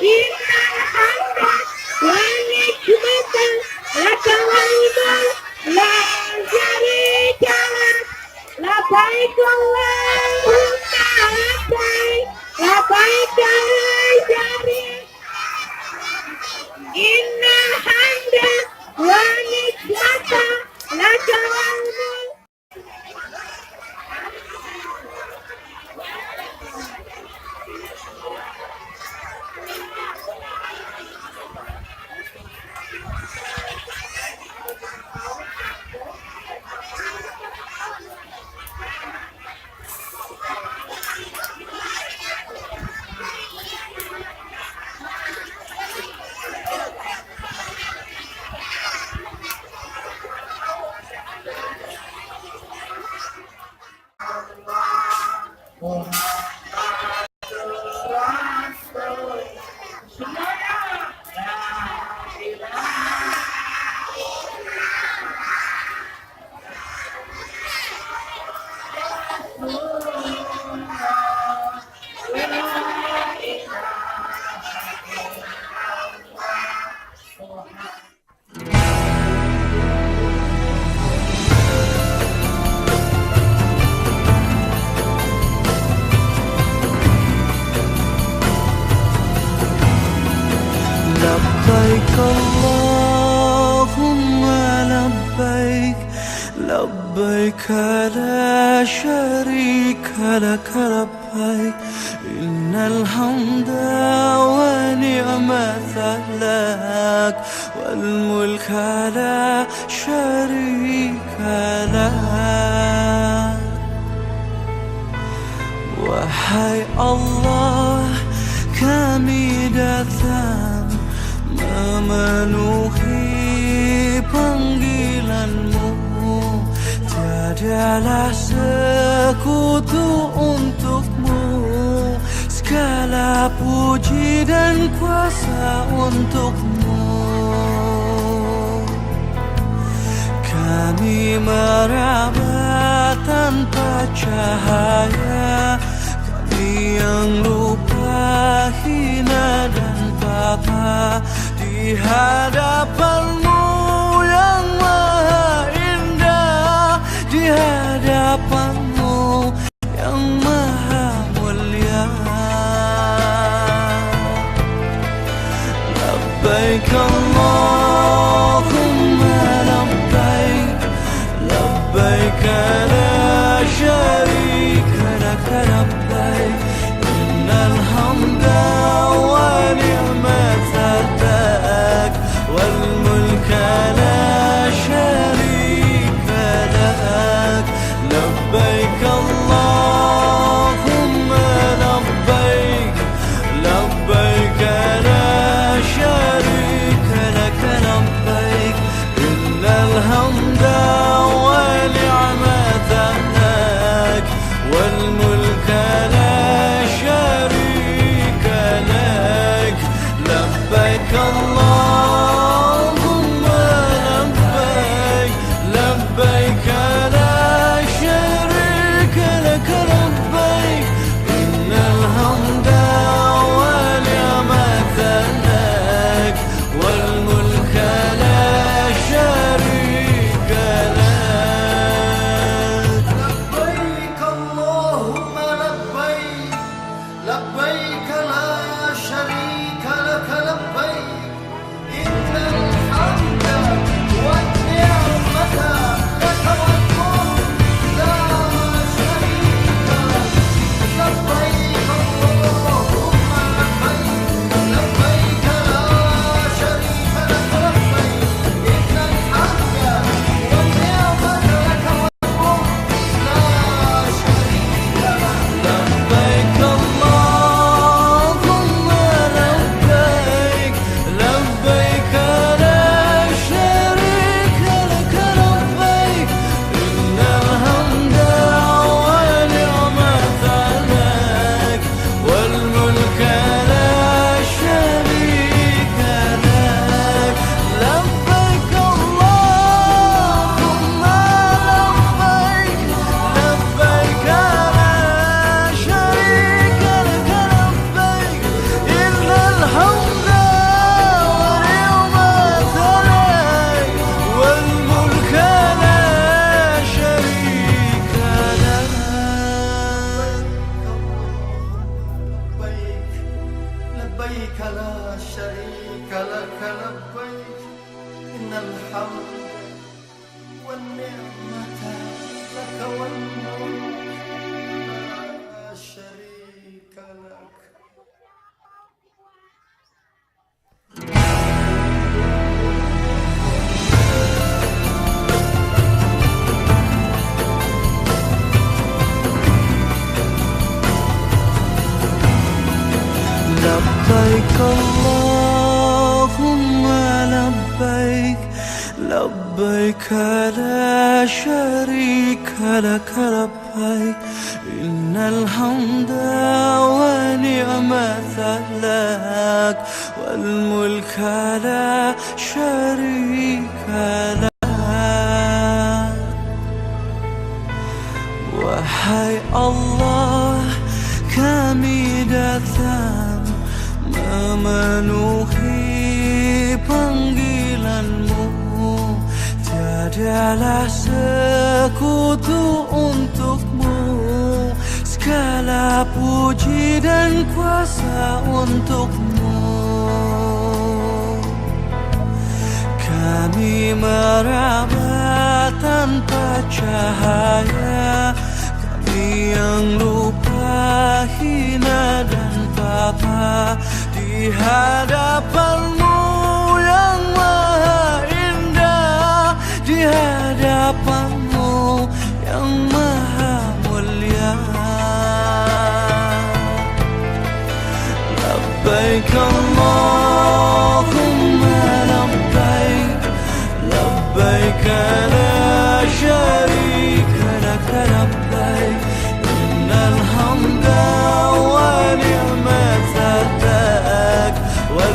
innal hamda wa ni'mata laka wal mulk la syarika lak labbaik Allahumma labbaik labbaik la syarika innal hamda wa ni'mata laka wal mulk. لبيك اللهم لبيك لبيك لا شريك لك لبيك إن الحمد ونعمة لك والملك لا شريك لك. Wahai Allah, kami datang memenuhi panggilanmu, tiadalah sekutu untukmu, segala puji dan kuasa untukmu. Kami meraba tanpa cahaya, kami yang lupa, hina dan papa di hadapanmu yang maha indah, di hadapanmu yang maha mulia. Labbaik Allahumma labbaik labbaik la syarika lak labbaik innal hamda wa ni'mata lak wal mulka la syarika lak. Labbaik Allahumma labbaik labbaik la syarika شريك لك لبيك إن الحمد والنعمة لك والملك لا شريك لك. لبيك اللهم لبيك لبيك لا شريك لك لبيك إن الحمد ونعمة لك والملك لا شريك لك. Wahai Allah, kami datang memenuhi panggilan-Mu. Tiadalah sekutu untuk-Mu, segala puji dan kuasa untuk-Mu. Kami meraba tanpa cahaya, kami yang lupa, hina dan papa di hadapan-Mu yang maha indah, di hadapan-Mu yang maha mulia. Labbaik Allahumma labbaik labbaik la syarika lak labbaik innal hamda wa ni'mata lak wal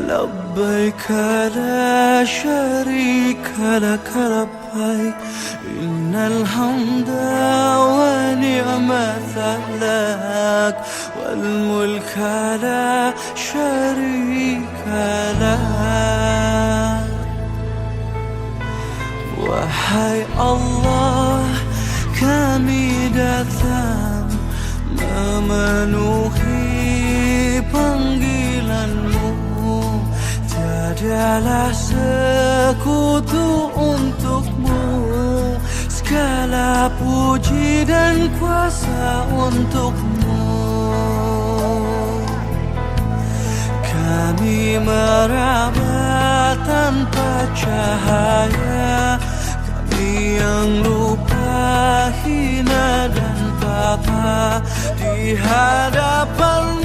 لبيك لا شريك لك لبيك إن الحمد ونعمة لك والملك لا شريك لك. Wahai Allah, kami datang memenuhi panggilan-Mu. Tiadalah sekutu untuk-Mu, segala puji dan kuasa untuk-Mu. Kami meraba tanpa cahaya, kami yang lupa, hina dan papa di hadapan